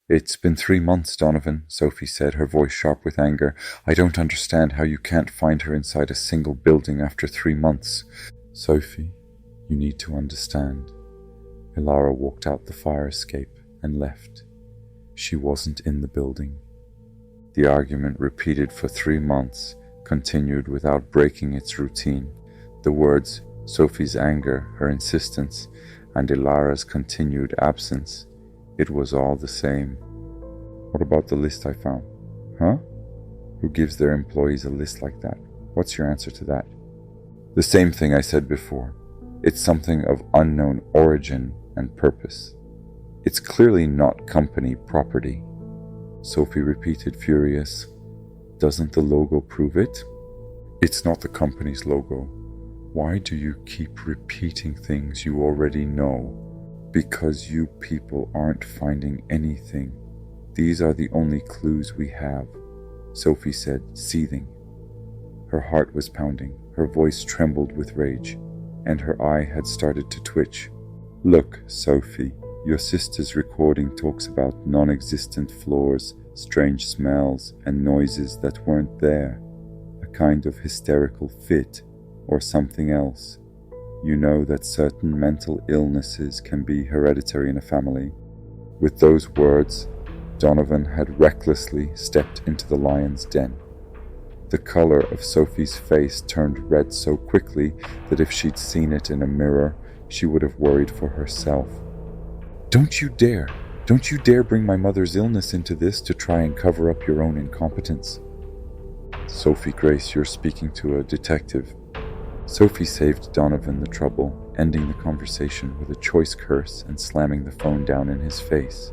"It's been 3 months, Donovan," Sophie said, her voice sharp with anger. "I don't understand how you can't find her inside a single building after 3 months." "Sophie, you need to understand." Ilara walked out the fire escape and left. She wasn't in the building. The argument, repeated for 3 months, continued without breaking its routine. The words, Sophie's anger, her insistence, and Ilara's continued absence, it was all the same. "What about the list I found?" "Huh? Who gives their employees a list like that? What's your answer to that?" "The same thing I said before. It's something of unknown origin and purpose. It's clearly not company property." Sophie repeated, furious. "Doesn't the logo prove it?" "It's not the company's logo. Why do you keep repeating things you already know?" "Because you people aren't finding anything. These are the only clues we have," Sophie said, seething. Her heart was pounding, her voice trembled with rage, and her eye had started to twitch. "Look, Sophie, your sister's recording talks about non-existent floors, strange smells, and noises that weren't there. A kind of hysterical fit, or something else. You know that certain mental illnesses can be hereditary in a family." With those words, Donovan had recklessly stepped into the lion's den. The color of Sophie's face turned red so quickly that if she'd seen it in a mirror, she would have worried for herself. "Don't you dare! Don't you dare bring my mother's illness into this to try and cover up your own incompetence." "Sophie Grace, you're speaking to a detective." Sophie saved Donovan the trouble, ending the conversation with a choice curse and slamming the phone down in his face.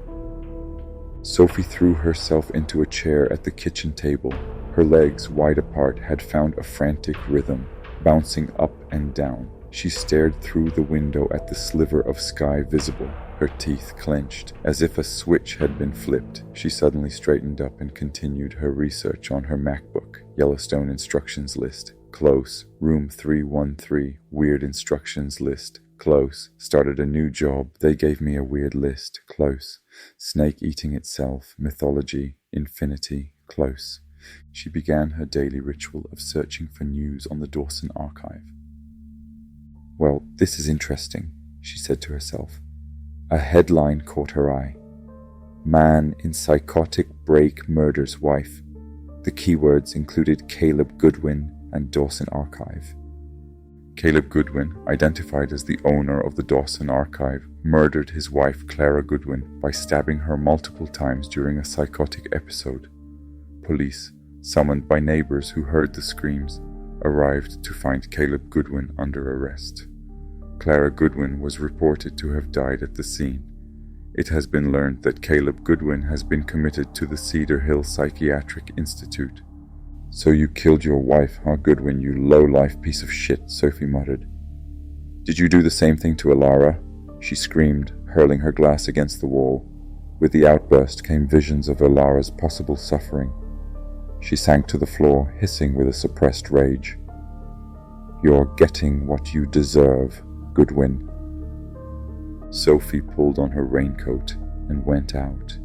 Sophie threw herself into a chair at the kitchen table. Her legs, wide apart, had found a frantic rhythm, bouncing up and down. She stared through the window at the sliver of sky visible, her teeth clenched. As if a switch had been flipped, she suddenly straightened up and continued her research on her MacBook. Yellowstone instructions list. Close. Room 313. Weird instructions list. Close. Started a new job. They gave me a weird list. Close. Snake eating itself. Mythology. Infinity. Close. She began her daily ritual of searching for news on the Dawson archive. "Well, this is interesting," she said to herself. A headline caught her eye. "Man in psychotic break murders wife." The keywords included Caleb Goodwin and Dawson Archive. Caleb Goodwin, identified as the owner of the Dawson Archive, murdered his wife Clara Goodwin by stabbing her multiple times during a psychotic episode. Police, summoned by neighbors who heard the screams, arrived to find Caleb Goodwin under arrest. Clara Goodwin was reported to have died at the scene. It has been learned that Caleb Goodwin has been committed to the Cedar Hill Psychiatric Institute. "So you killed your wife, huh, Goodwin, you low-life piece of shit," Sophie muttered. "Did you do the same thing to Ilara?" she screamed, hurling her glass against the wall. With the outburst came visions of Ilara's possible suffering. She sank to the floor, hissing with a suppressed rage. "You're getting what you deserve, Goodwin." Sophie pulled on her raincoat and went out.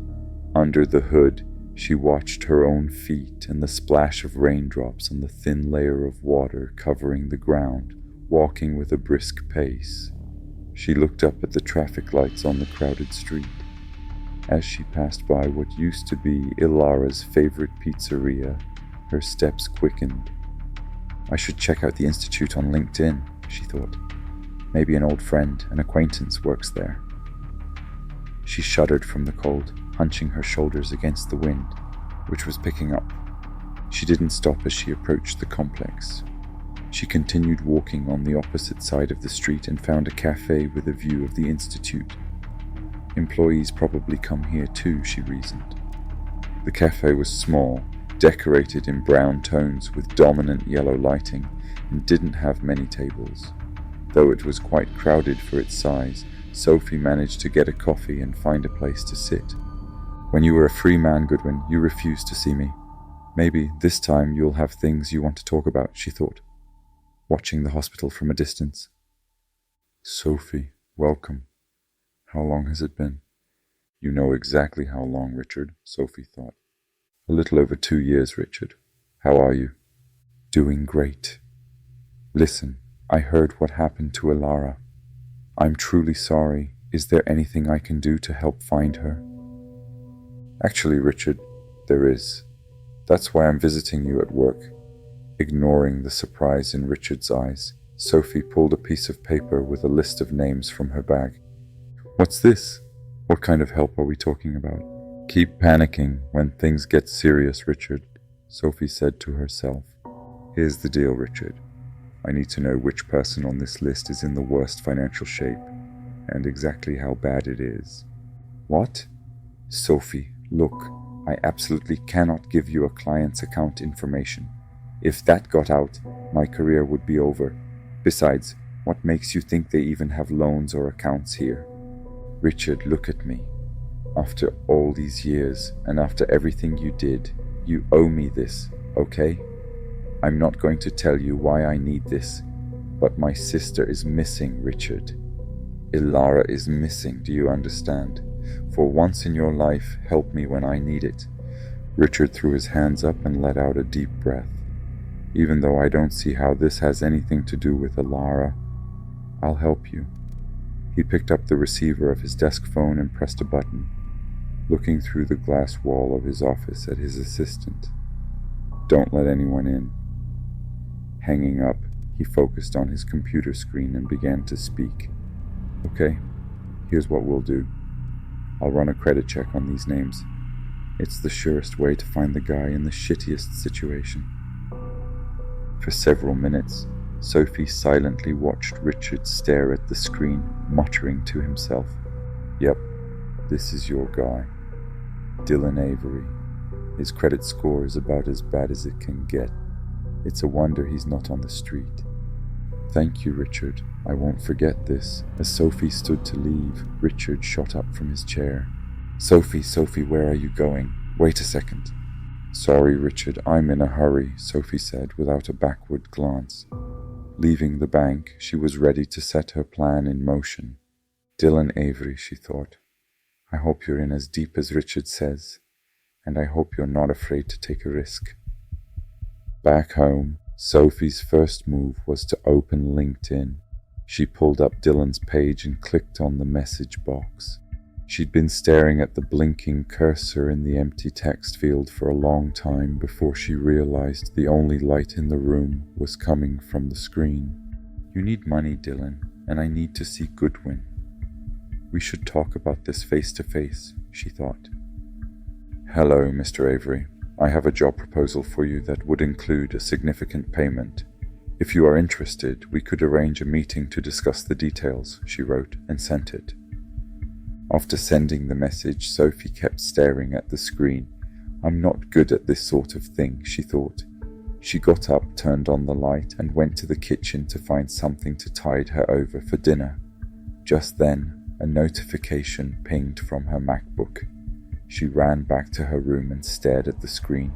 Under the hood, she watched her own feet and the splash of raindrops on the thin layer of water covering the ground, walking with a brisk pace. She looked up at the traffic lights on the crowded street. As she passed by what used to be Ilara's favorite pizzeria, her steps quickened. "I should check out the Institute on LinkedIn," she thought. "Maybe an old friend, an acquaintance, works there." She shuddered from the cold, hunching her shoulders against the wind, which was picking up. She didn't stop as she approached the complex. She continued walking on the opposite side of the street and found a cafe with a view of the Institute. Employees probably come here too, she reasoned. The cafe was small, decorated in brown tones with dominant yellow lighting, and didn't have many tables. Though it was quite crowded for its size, Sophie managed to get a coffee and find a place to sit. "When you were a free man, Goodwin, you refused to see me. Maybe this time you'll have things you want to talk about," she thought, watching the hospital from a distance. "Sophie, welcome. How long has it been?" You know exactly how long, Richard, Sophie thought. A little over 2 years, Richard. How are you? Doing great. Listen, I heard what happened to Ilara. I'm truly sorry. Is there anything I can do to help find her? Actually, Richard, there is. That's why I'm visiting you at work. Ignoring the surprise in Richard's eyes, Sophie pulled a piece of paper with a list of names from her bag. What's this? What kind of help are we talking about? Keep panicking when things get serious, Richard, Sophie said to herself. Here's the deal, Richard. I need to know which person on this list is in the worst financial shape, and exactly how bad it is. What? Sophie, look, I absolutely cannot give you a client's account information. If that got out, my career would be over. Besides, what makes you think they even have loans or accounts here? Richard, look at me. After all these years, and after everything you did, you owe me this, okay? I'm not going to tell you why I need this, but my sister is missing, Richard. Ilara is missing, do you understand? For once in your life, help me when I need it. Richard threw his hands up and let out a deep breath. Even though I don't see how this has anything to do with Ilara, I'll help you. He picked up the receiver of his desk phone and pressed a button, looking through the glass wall of his office at his assistant. Don't let anyone in. Hanging up, he focused on his computer screen and began to speak. Okay, here's what we'll do. I'll run a credit check on these names. It's the surest way to find the guy in the shittiest situation. For several minutes, Sophie silently watched Richard stare at the screen, muttering to himself, Yep, this is your guy. Dylan Avery. His credit score is about as bad as it can get. It's a wonder he's not on the street. Thank you, Richard. I won't forget this. As Sophie stood to leave, Richard shot up from his chair. Sophie, where are you going? Wait a second. Sorry, Richard, I'm in a hurry, Sophie said without a backward glance. Leaving the bank, she was ready to set her plan in motion. Dylan Avery, she thought. I hope you're in as deep as Richard says, and I hope you're not afraid to take a risk. Back home, Sophie's first move was to open LinkedIn. She pulled up Dylan's page and clicked on the message box. She'd been staring at the blinking cursor in the empty text field for a long time before she realized the only light in the room was coming from the screen. You need money, Dylan, and I need to see Goodwin. We should talk about this face to face, she thought. Hello, Mr. Avery. I have a job proposal for you that would include a significant payment. If you are interested, we could arrange a meeting to discuss the details, she wrote and sent it. After sending the message, Sophie kept staring at the screen. I'm not good at this sort of thing, she thought. She got up, turned on the light, and went to the kitchen to find something to tide her over for dinner. Just then, a notification pinged from her MacBook. She ran back to her room and stared at the screen.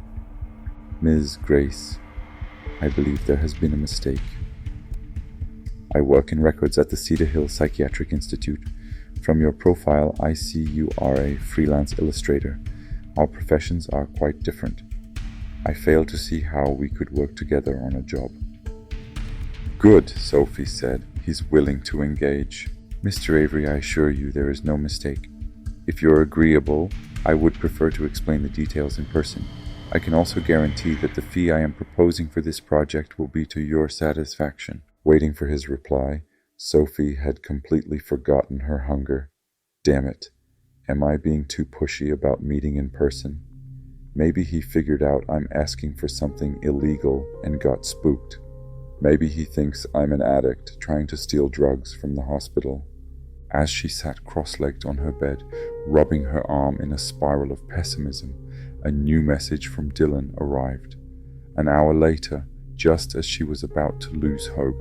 Ms. Grace, I believe there has been a mistake. I work in records at the Cedar Hill Psychiatric Institute. From your profile, I see you are a freelance illustrator. Our professions are quite different. I fail to see how we could work together on a job. Good, Sophie said. He's willing to engage. Mr. Avery, I assure you there is no mistake. If you're agreeable, I would prefer to explain the details in person. I can also guarantee that the fee I am proposing for this project will be to your satisfaction. Waiting for his reply, Sophie had completely forgotten her hunger. Damn it. Am I being too pushy about meeting in person? Maybe he figured out I'm asking for something illegal and got spooked. Maybe he thinks I'm an addict trying to steal drugs from the hospital. As she sat cross-legged on her bed, rubbing her arm in a spiral of pessimism, a new message from Dylan arrived. An hour later, just as she was about to lose hope,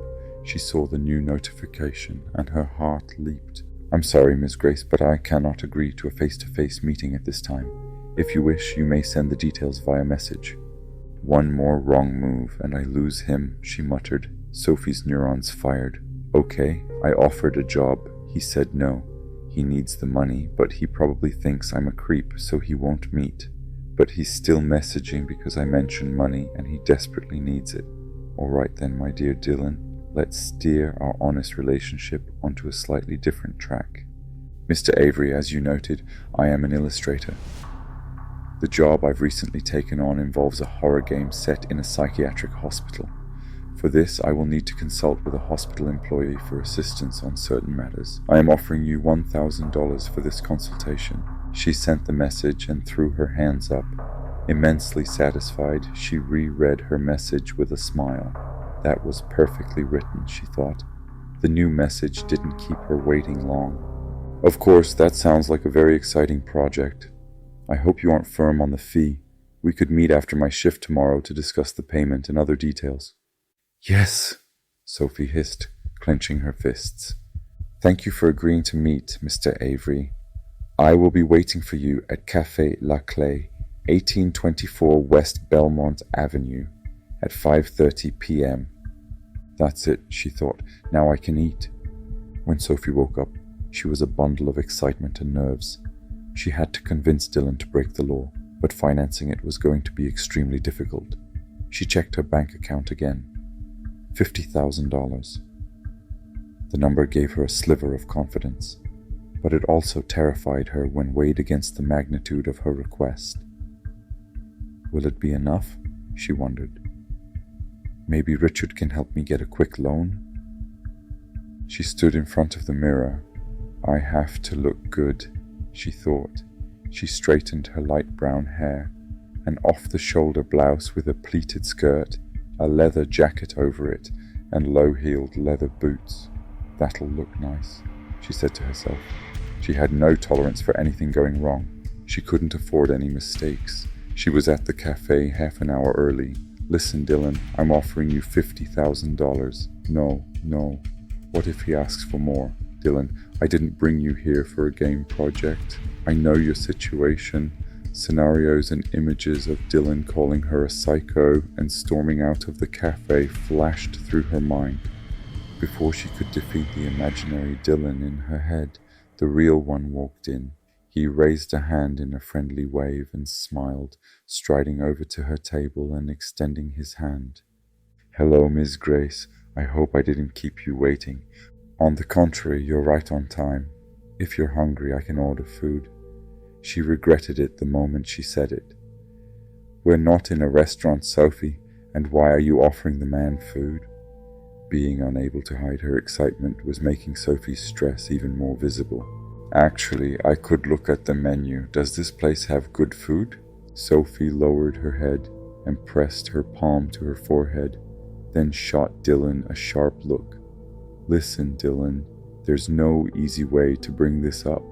she saw the new notification and her heart leaped. I'm sorry, Miss Grace, but I cannot agree to a face-to-face meeting at this time. If you wish, you may send the details via message. One more wrong move and I lose him, she muttered. Sophie's neurons fired. Okay, I offered a job. He said no. He needs the money, but he probably thinks I'm a creep, so he won't meet. But he's still messaging because I mentioned money and he desperately needs it. All right then, my dear Dylan, let's steer our honest relationship onto a slightly different track. Mr. Avery, as you noted, I am an illustrator. The job I've recently taken on involves a horror game set in a psychiatric hospital. For this, I will need to consult with a hospital employee for assistance on certain matters. I am offering you $1,000 for this consultation. She sent the message and threw her hands up. Immensely satisfied, she reread her message with a smile. That was perfectly written, she thought. The new message didn't keep her waiting long. Of course, that sounds like a very exciting project. I hope you aren't firm on the fee. We could meet after my shift tomorrow to discuss the payment and other details. Yes, Sophie hissed, clenching her fists. Thank you for agreeing to meet, Mr. Avery. I will be waiting for you at Café La Clé, 1824 West Belmont Avenue, at 5:30 p.m. That's it, she thought. Now I can eat. When Sophie woke up, she was a bundle of excitement and nerves. She had to convince Dylan to break the law, but financing it was going to be extremely difficult. She checked her bank account again. $50,000. The number gave her a sliver of confidence, but it also terrified her when weighed against the magnitude of her request. Will it be enough? She wondered. Maybe Richard can help me get a quick loan? She stood in front of the mirror. I have to look good, she thought. She straightened her light brown hair, an off-the-shoulder blouse with a pleated skirt, a leather jacket over it, and low-heeled leather boots. That'll look nice, she said to herself. She had no tolerance for anything going wrong. She couldn't afford any mistakes. She was at the cafe half an hour early. Listen, Dylan, I'm offering you $50,000. No. What if he asks for more? Dylan, I didn't bring you here for a game project. I know your situation. Scenarios and images of Dylan calling her a psycho and storming out of the cafe flashed through her mind. Before she could defeat the imaginary Dylan in her head, the real one walked in. He raised a hand in a friendly wave and smiled, striding over to her table and extending his hand. Hello, Ms. Grace. I hope I didn't keep you waiting. On the contrary, you're right on time. If you're hungry, I can order food. She regretted it the moment she said it. We're not in a restaurant, Sophie, and why are you offering the man food? Being unable to hide her excitement was making Sophie's stress even more visible. Actually, I could look at the menu. Does this place have good food? Sophie lowered her head and pressed her palm to her forehead, then shot Dylan a sharp look. Listen, Dylan, there's no easy way to bring this up.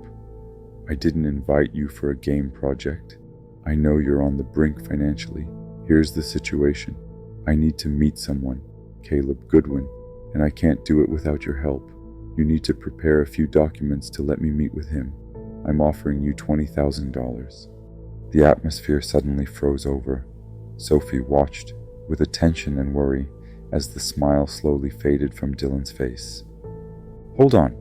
I didn't invite you for a game project. I know you're on the brink financially. Here's the situation. I need to meet someone, Caleb Goodwin, and I can't do it without your help. You need to prepare a few documents to let me meet with him. I'm offering you $20,000. The atmosphere suddenly froze over. Sophie watched, with attention and worry, as the smile slowly faded from Dylan's face. Hold on.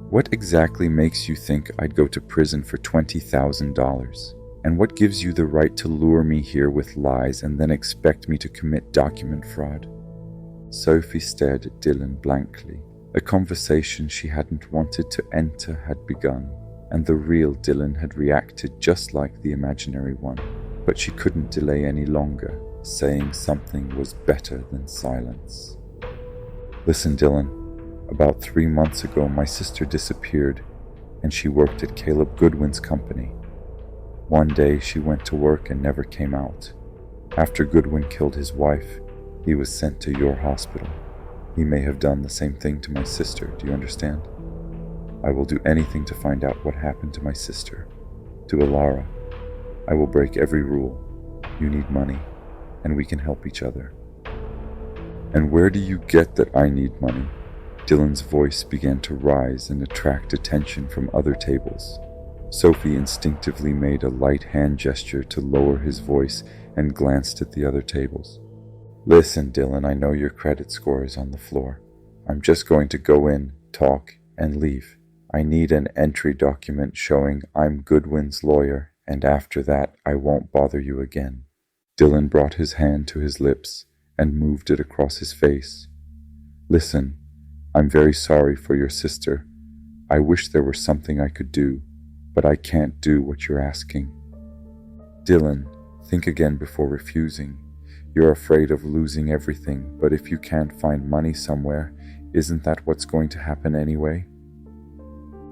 What exactly makes you think I'd go to prison for $20,000? And what gives you the right to lure me here with lies and then expect me to commit document fraud? Sophie stared at Dylan blankly. A conversation she hadn't wanted to enter had begun, and the real Dylan had reacted just like the imaginary one. But she couldn't delay any longer, saying something was better than silence. Listen, Dylan. About 3 months ago, my sister disappeared, and she worked at Caleb Goodwin's company. One day, she went to work and never came out. After Goodwin killed his wife, he was sent to your hospital. He may have done the same thing to my sister, do you understand? I will do anything to find out what happened to my sister, to Alara. I will break every rule. You need money, and we can help each other. And where do you get that I need money? Dylan's voice began to rise and attract attention from other tables. Sophie instinctively made a light hand gesture to lower his voice and glanced at the other tables. Listen, Dylan, I know your credit score is on the floor. I'm just going to go in, talk, and leave. I need an entry document showing I'm Goodwin's lawyer, and after that I won't bother you again. Dylan brought his hand to his lips and moved it across his face. Listen, I'm very sorry for your sister. I wish there were something I could do, but I can't do what you're asking. Dylan, think again before refusing. You're afraid of losing everything, but if you can't find money somewhere, isn't that what's going to happen anyway?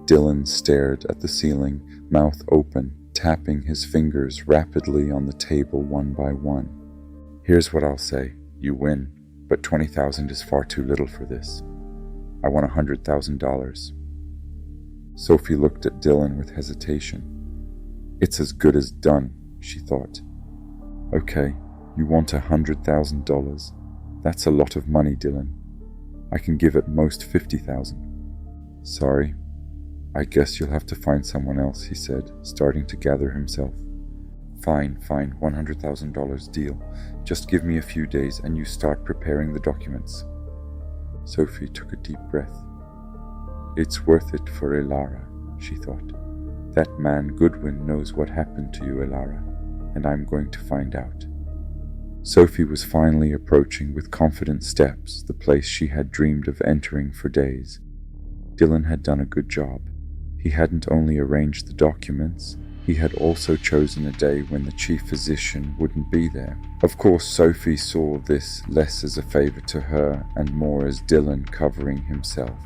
Dylan stared at the ceiling, mouth open, tapping his fingers rapidly on the table one by one. Here's what I'll say. You win, but $20,000 is far too little for this. I want $100,000. Sophie looked at Dylan with hesitation. It's as good as done, she thought. Okay, you want $100,000. That's a lot of money, Dylan. I can give at most $50,000. Sorry. I guess you'll have to find someone else, he said, starting to gather himself. Fine, $100,000 deal. Just give me a few days and you start preparing the documents. Sophie took a deep breath. It's worth it for Ilara, she thought. That man Goodwin knows what happened to you, Ilara, and I'm going to find out. Sophie was finally approaching with confident steps the place she had dreamed of entering for days. Dylan had done a good job. He hadn't only arranged the documents, he had also chosen a day when the chief physician wouldn't be there. Of course, Sophie saw this less as a favor to her and more as Dylan covering himself.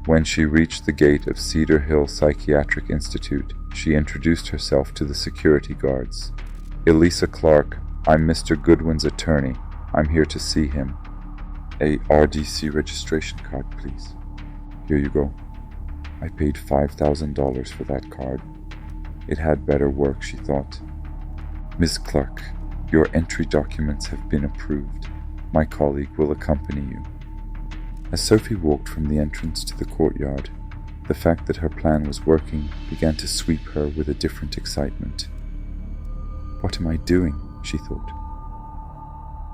When she reached the gate of Cedar Hill Psychiatric Institute, she introduced herself to the security guards. Elisa Clark, I'm Mr. Goodwin's attorney. I'm here to see him. A RDC registration card, please. Here you go. I paid $5,000 for that card. It had better work, she thought. Miss Clark, your entry documents have been approved. My colleague will accompany you. As Sophie walked from the entrance to the courtyard, the fact that her plan was working began to sweep her with a different excitement. What am I doing? She thought.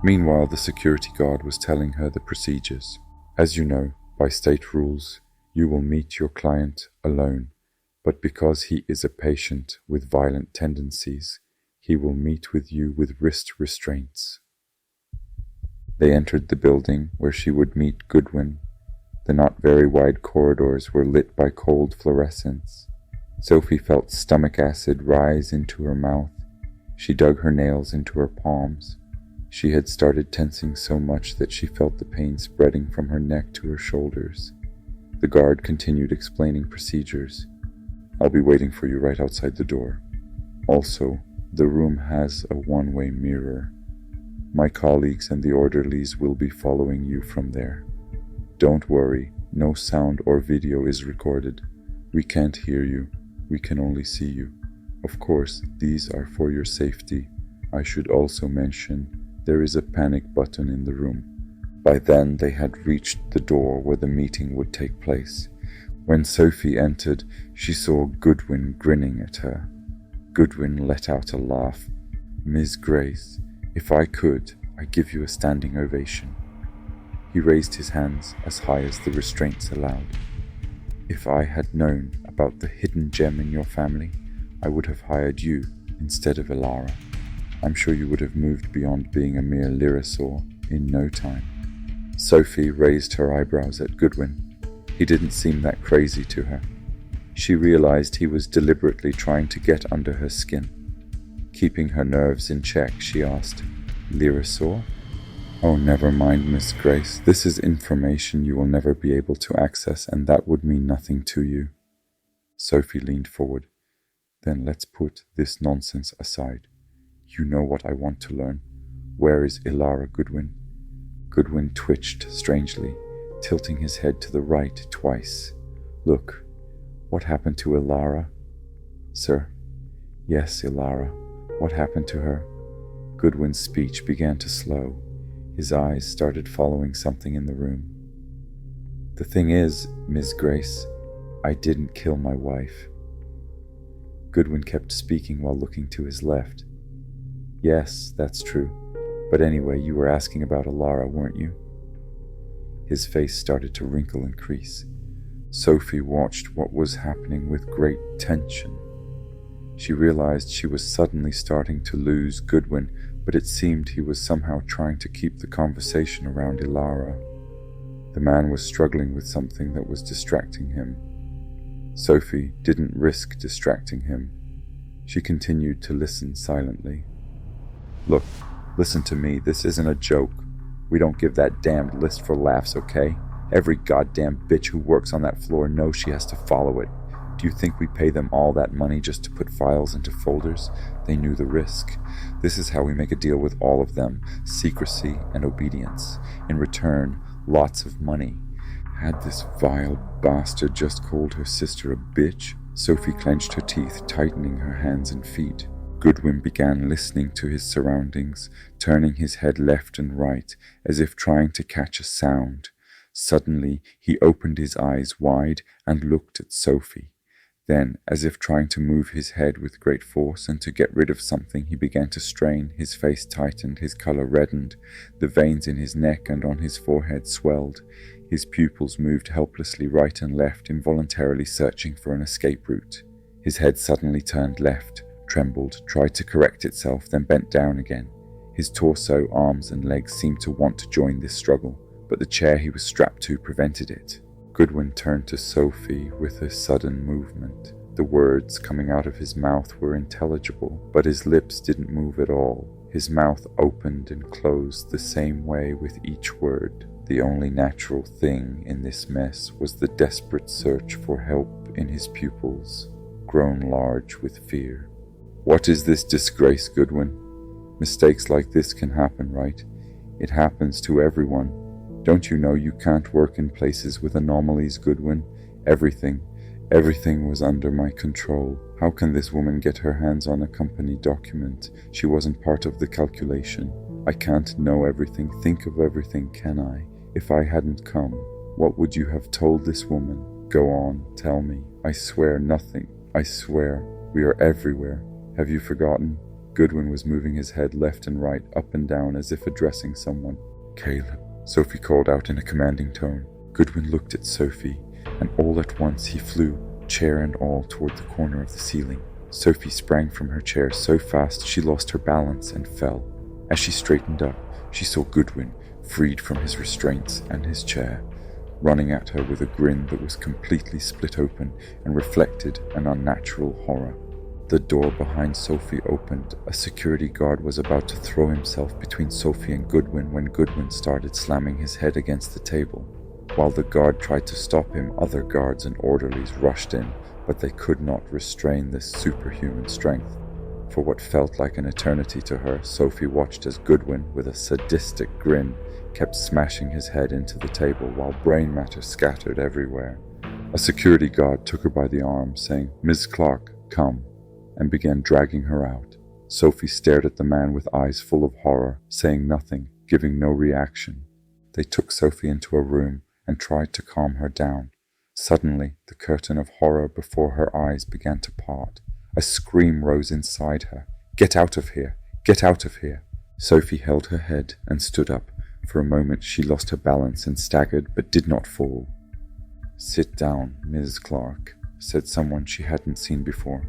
Meanwhile, the security guard was telling her the procedures. As you know, by state rules, you will meet your client alone, but because he is a patient with violent tendencies, he will meet with you with wrist restraints. They entered the building where she would meet Goodwin. The not very wide corridors were lit by cold fluorescence. Sophie felt stomach acid rise into her mouth. She dug her nails into her palms. She had started tensing so much that she felt the pain spreading from her neck to her shoulders. The guard continued explaining procedures. I'll be waiting for you right outside the door. Also, the room has a one-way mirror. My colleagues and the orderlies will be following you from there. Don't worry, no sound or video is recorded. We can't hear you, we can only see you. Of course, these are for your safety. I should also mention, there is a panic button in the room. By then they had reached the door where the meeting would take place. When Sophie entered, she saw Goodwin grinning at her. Goodwin let out a laugh. Ms. Grace, if I could, I'd give you a standing ovation. He raised his hands as high as the restraints allowed. If I had known about the hidden gem in your family, I would have hired you instead of Ilara. I'm sure you would have moved beyond being a mere lyrosaur in no time. Sophie raised her eyebrows at Goodwin. He didn't seem that crazy to her. She realized he was deliberately trying to get under her skin. Keeping her nerves in check, she asked, Lyrosaur? Oh, never mind, Miss Grace. This is information you will never be able to access, and that would mean nothing to you. Sophie leaned forward. Then let's put this nonsense aside. You know what I want to learn. Where is Ilara Goodwin? Goodwin twitched strangely, tilting his head to the right twice. Look, what happened to Ilara? Sir? Yes, Ilara. What happened to her? Goodwin's speech began to slow. His eyes started following something in the room. The thing is, Ms. Grace, I didn't kill my wife. Goodwin kept speaking while looking to his left. Yes, that's true. But anyway, you were asking about Ilara, weren't you? His face started to wrinkle and crease. Sophie watched what was happening with great tension. She realized she was suddenly starting to lose Goodwin, but it seemed he was somehow trying to keep the conversation around Ilara. The man was struggling with something that was distracting him. Sophie didn't risk distracting him. She continued to listen silently. "Look, listen to me, this isn't a joke. We don't give that damned list for laughs, okay? Every goddamn bitch who works on that floor knows she has to follow it. Do you think we pay them all that money just to put files into folders? They knew the risk. This is how we make a deal with all of them: secrecy and obedience. In return, lots of money." Had this vile bastard just called her sister a bitch? Sophie clenched her teeth, tightening her hands and feet. Goodwin began listening to his surroundings, turning his head left and right, as if trying to catch a sound. Suddenly, he opened his eyes wide and looked at Sophie. Then, as if trying to move his head with great force and to get rid of something, he began to strain. His face tightened, his color reddened, the veins in his neck and on his forehead swelled. His pupils moved helplessly right and left, involuntarily searching for an escape route. His head suddenly turned left, trembled, tried to correct itself, then bent down again. His torso, arms, and legs seemed to want to join this struggle, but the chair he was strapped to prevented it. Goodwin turned to Sophie with a sudden movement. The words coming out of his mouth were intelligible, but his lips didn't move at all. His mouth opened and closed the same way with each word. The only natural thing in this mess was the desperate search for help in his pupils, grown large with fear. "What is this disgrace, Goodwin? Mistakes like this can happen, right? It happens to everyone. Don't you know you can't work in places with anomalies, Goodwin? Everything was under my control. How can this woman get her hands on a company document? She wasn't part of the calculation. I can't know everything, think of everything, can I? If I hadn't come, what would you have told this woman? Go on, tell me. I swear nothing. I swear. We are everywhere. Have you forgotten?" Goodwin was moving his head left and right, up and down, as if addressing someone. "Caleb," Sophie called out in a commanding tone. Goodwin looked at Sophie, and all at once he flew, chair and all, toward the corner of the ceiling. Sophie sprang from her chair so fast she lost her balance and fell. As she straightened up, she saw Goodwin, freed from his restraints and his chair, running at her with a grin that was completely split open and reflected an unnatural horror. The door behind Sophie opened. A security guard was about to throw himself between Sophie and Goodwin when Goodwin started slamming his head against the table. While the guard tried to stop him, other guards and orderlies rushed in, but they could not restrain this superhuman strength. For what felt like an eternity to her, Sophie watched as Goodwin, with a sadistic grin, kept smashing his head into the table while brain matter scattered everywhere. A security guard took her by the arm, saying, "Ms. Clark, come," and began dragging her out. Sophie stared at the man with eyes full of horror, saying nothing, giving no reaction. They took Sophie into a room and tried to calm her down. Suddenly, the curtain of horror before her eyes began to part. A scream rose inside her. "Get out of here! Get out of here!" Sophie held her head and stood up. For a moment she lost her balance and staggered, but did not fall. "Sit down, Ms. Clark," said someone she hadn't seen before.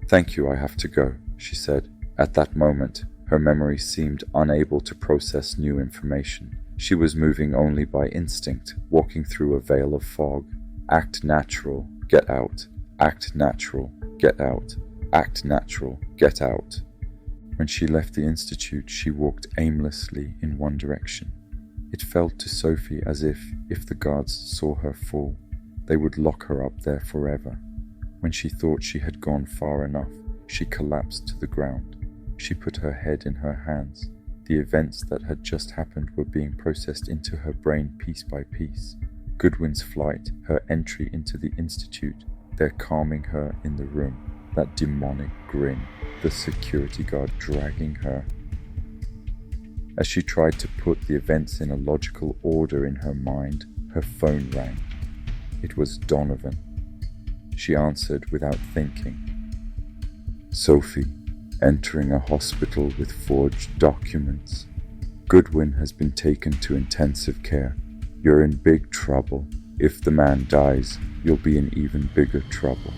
"Thank you, I have to go," she said. At that moment, her memory seemed unable to process new information. She was moving only by instinct, walking through a veil of fog. Act natural, get out. Act natural, get out. Act natural, get out. When she left the institute, she walked aimlessly in one direction. It felt to Sophie as if the guards saw her fall, they would lock her up there forever. When she thought she had gone far enough, she collapsed to the ground. She put her head in her hands. The events that had just happened were being processed into her brain piece by piece. Goodwin's flight, her entry into the institute, their calming her in the room, that demonic grin, the security guard dragging her. As she tried to put the events in a logical order in her mind, her phone rang. It was Donovan. She answered without thinking. "Sophie, entering a hospital with forged documents. Goodwin has been taken to intensive care. You're in big trouble. If the man dies, you'll be in even bigger trouble.